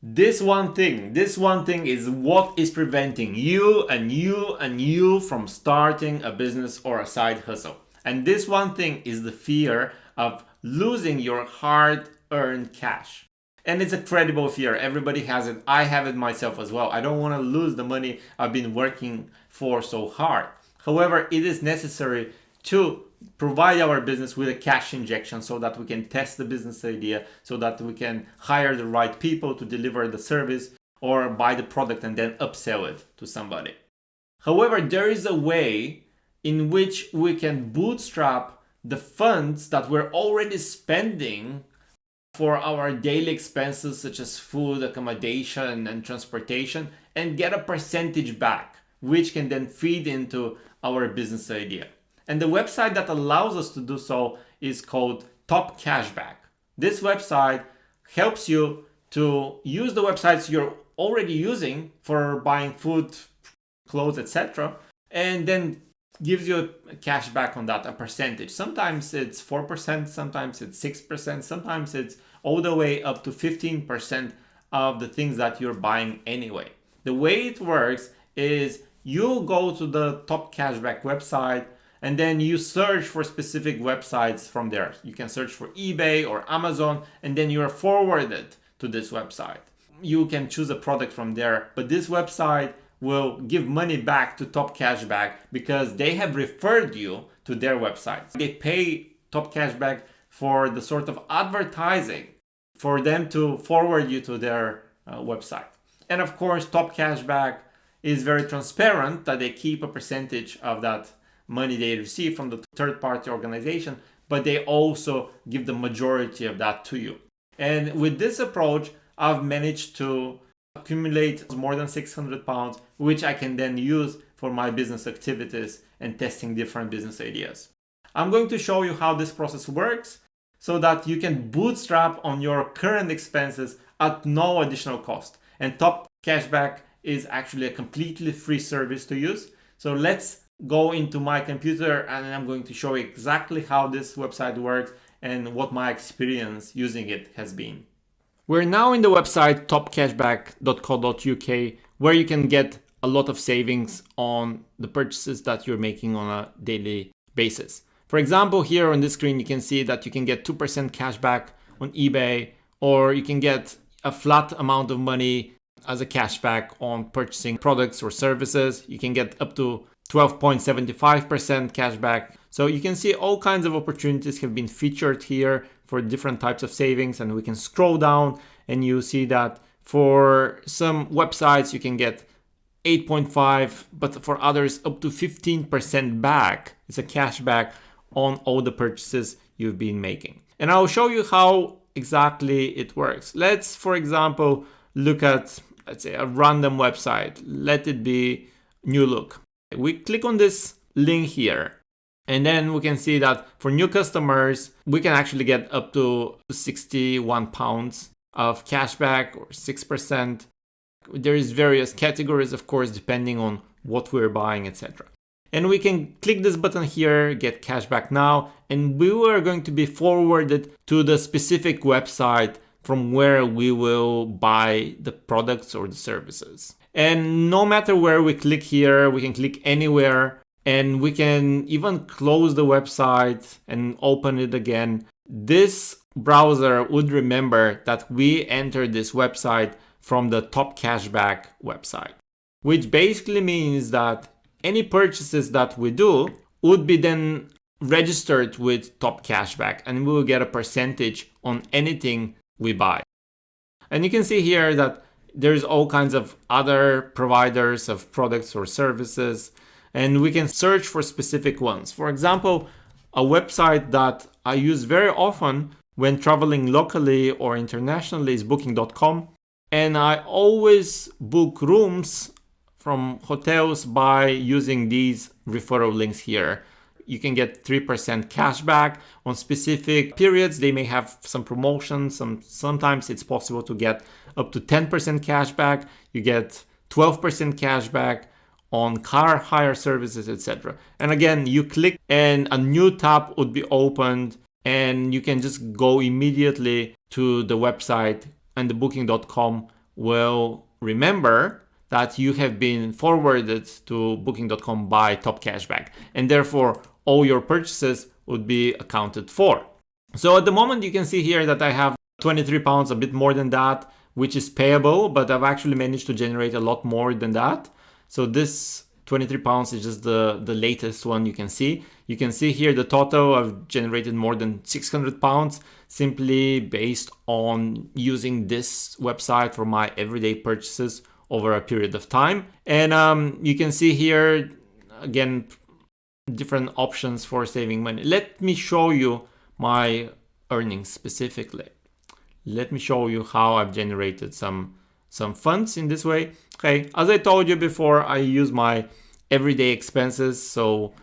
This one thing is what is preventing you and you and you from starting a business or a side hustle. And this one thing is the fear of losing your hard-earned cash. And it's a credible fear. Everybody has it. I have it myself as well. I don't want to lose the money I've been working for so hard. However, it is necessary to provide our business with a cash injection so that we can test the business idea, so that we can hire the right people to deliver the service or buy the product and then upsell it to somebody. However, there is a way in which we can bootstrap the funds that we're already spending for our daily expenses such as food, accommodation, and transportation, and get a percentage back, which can then feed into our business idea. And the website that allows us to do so is called TOPCASHBACK. This website helps you to use the websites you're already using for buying food, clothes, etc., and then gives you a cash back on that, a percentage. Sometimes it's 4%, sometimes it's 6%, sometimes it's all the way up to 15% of the things that you're buying anyway. The way it works is you go to the TOPCASHBACK website and then you search for specific websites from there. You can search for eBay or Amazon, and then you are forwarded to this website. You can choose a product from there, but this website will give money back to TOPCASHBACK because they have referred you to their website. They pay TOPCASHBACK for the sort of advertising for them to forward you to their website. And of course, TOPCASHBACK is very transparent that they keep a percentage of that money they receive from the third-party organization, but they also give the majority of that to you. And with this approach, I've managed to accumulate more than £600, which I can then use for my business activities and testing different business ideas. I'm going to show you how this process works so that you can bootstrap on your current expenses at no additional cost. And TOPCASHBACK is actually a completely free service to use. So let's go into my computer and I'm going to show you exactly how this website works and what my experience using it has been. We're now in the website topcashback.co.uk, where you can get a lot of savings on the purchases that you're making on a daily basis. For example, here on this screen, you can see that you can get 2% cashback on eBay, or you can get a flat amount of money as a cashback on purchasing products or services. You can get up to 12.75% cashback. So you can see all kinds of opportunities have been featured here for different types of savings, and we can scroll down and you see that for some websites you can get 8.5, but for others up to 15% back. It's a cashback on all the purchases you've been making. And I'll show you how exactly it works. Let's, for example, look at, let's say, a random website. Let it be New Look. We click on this link here, and then we can see that for new customers, we can actually get up to £61 of cashback or 6%. There is various categories, of course, depending on what we're buying, etc. And we can click this button here, get cashback now, and we are going to be forwarded to the specific website from where we will buy the products or the services. And no matter where we click here, we can click anywhere, and we can even close the website and open it again. This browser would remember that we entered this website from the TOPCASHBACK website, which basically means that any purchases that we do would be then registered with TOPCASHBACK, and we will get a percentage on anything we buy. And you can see here that there's all kinds of other providers of products or services, and we can search for specific ones. For example, a website that I use very often when traveling locally or internationally is booking.com. And I always book rooms from hotels by using these referral links here. You can get 3% cashback on specific periods. They may have some promotions. Sometimes it's possible to get up to 10% cashback. You get 12% cashback on car hire services, etc. And again, you click and a new tab would be opened, and you can just go immediately to the website and the booking.com will remember that you have been forwarded to booking.com by TOPCASHBAck, and therefore all your purchases would be accounted for. So at the moment you can see here that I have 23 pounds, a bit more than that, which is payable, but I've actually managed to generate a lot more than that. So this 23 pounds is just the latest one you can see. You can see here the total. I've generated more than 600 pounds simply based on using this website for my everyday purchases over a period of time. And you can see here, again, different options for saving money. Let me show you my earnings specifically. Let me show you how I've generated some funds in this way. Okay, as I told you before, I use my everyday expenses. So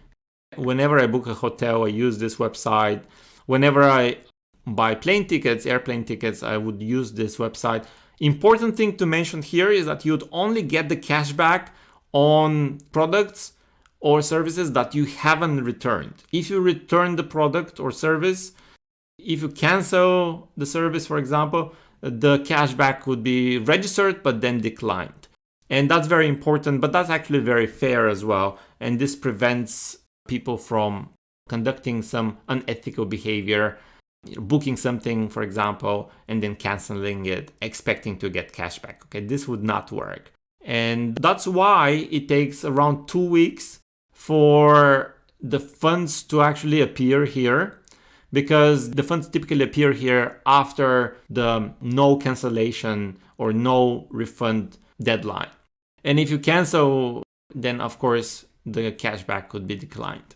whenever I book a hotel, I use this website. Whenever I buy plane tickets, airplane tickets, I would use this website. Important thing to mention here is that you'd only get the cashback on products or services that you haven't returned. If you return the product or service, if you cancel the service, for example, the cashback would be registered but then declined. And that's very important, but that's actually very fair as well. And this prevents people from conducting some unethical behavior, booking something, for example, and then canceling it, expecting to get cashback. Okay, this would not work. And that's why it takes around 2 weeks for the funds to actually appear here, because the funds typically appear here after the no cancellation or no refund deadline. And if you cancel, then of course the cashback could be declined.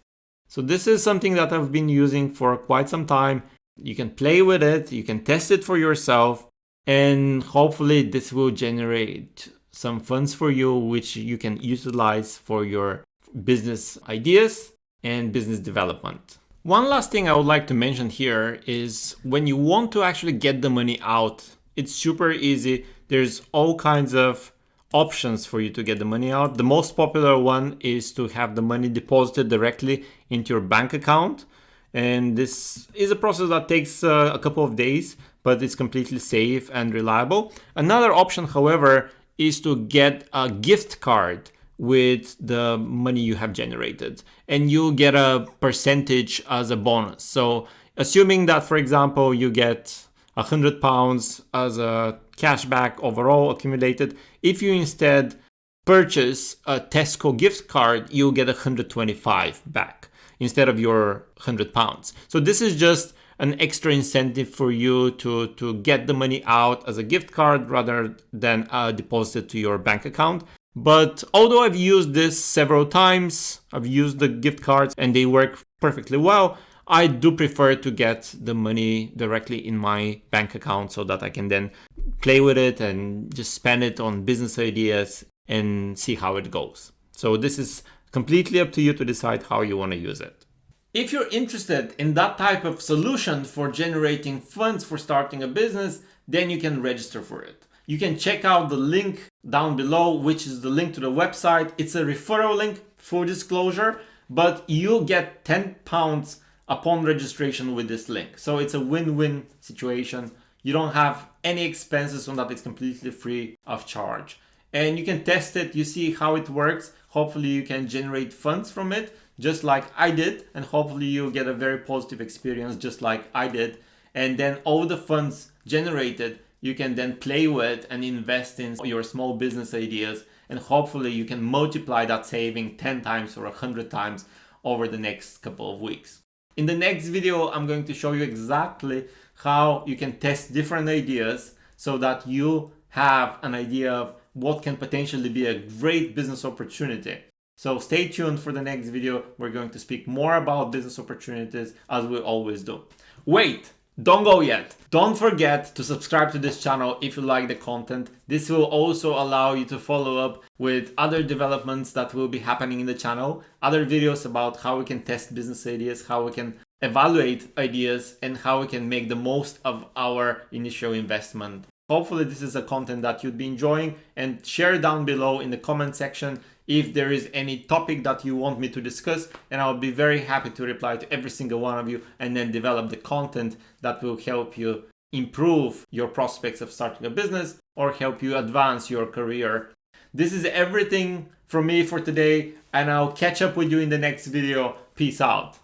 So this is something that I've been using for quite some time. You can play with it, you can test it for yourself, and hopefully this will generate some funds for you, which you can utilize for your business ideas and business development. One last thing I would like to mention here is when you want to actually get the money out, it's super easy. There's all kinds of options for you to get the money out. The most popular one is to have the money deposited directly into your bank account. And this is a process that takes a couple of days, but it's completely safe and reliable. Another option, however, is to get a gift card with the money you have generated, and you'll get a percentage as a bonus. So assuming that, for example, you get £100 as a cashback overall accumulated, if you instead purchase a Tesco gift card, you'll get 125 back instead of your £100. So this is just an extra incentive for you to get the money out as a gift card rather than deposit to your bank account. But although I've used this several times, I've used the gift cards and they work perfectly well, I do prefer to get the money directly in my bank account so that I can then play with it and just spend it on business ideas and see how it goes. So this is completely up to you to decide how you want to use it. If you're interested in that type of solution for generating funds for starting a business, then you can register for it. You can check out the link down below, which is the link to the website. It's a referral link, full disclosure, but you'll get £10 upon registration with this link. So it's a win-win situation. You don't have any expenses on that. It's completely free of charge. And you can test it, you see how it works. Hopefully you can generate funds from it, just like I did. And hopefully you'll get a very positive experience, just like I did. And then all the funds generated, you can then play with and invest in your small business ideas. And hopefully you can multiply that saving 10 times or 100 times over the next couple of weeks. In the next video, I'm going to show you exactly how you can test different ideas so that you have an idea of what can potentially be a great business opportunity. So stay tuned for the next video. We're going to speak more about business opportunities as we always do. Wait, don't go yet. Don't forget to subscribe to this channel if you like the content. This will also allow you to follow up with other developments that will be happening in the channel, other videos about how we can test business ideas, how we can evaluate ideas, and how we can make the most of our initial investment. Hopefully this is a content that you'd be enjoying, and share down below in the comment section if there is any topic that you want me to discuss, and I'll be very happy to reply to every single one of you and then develop the content that will help you improve your prospects of starting a business or help you advance your career. This is everything from me for today, and I'll catch up with you in the next video. Peace out.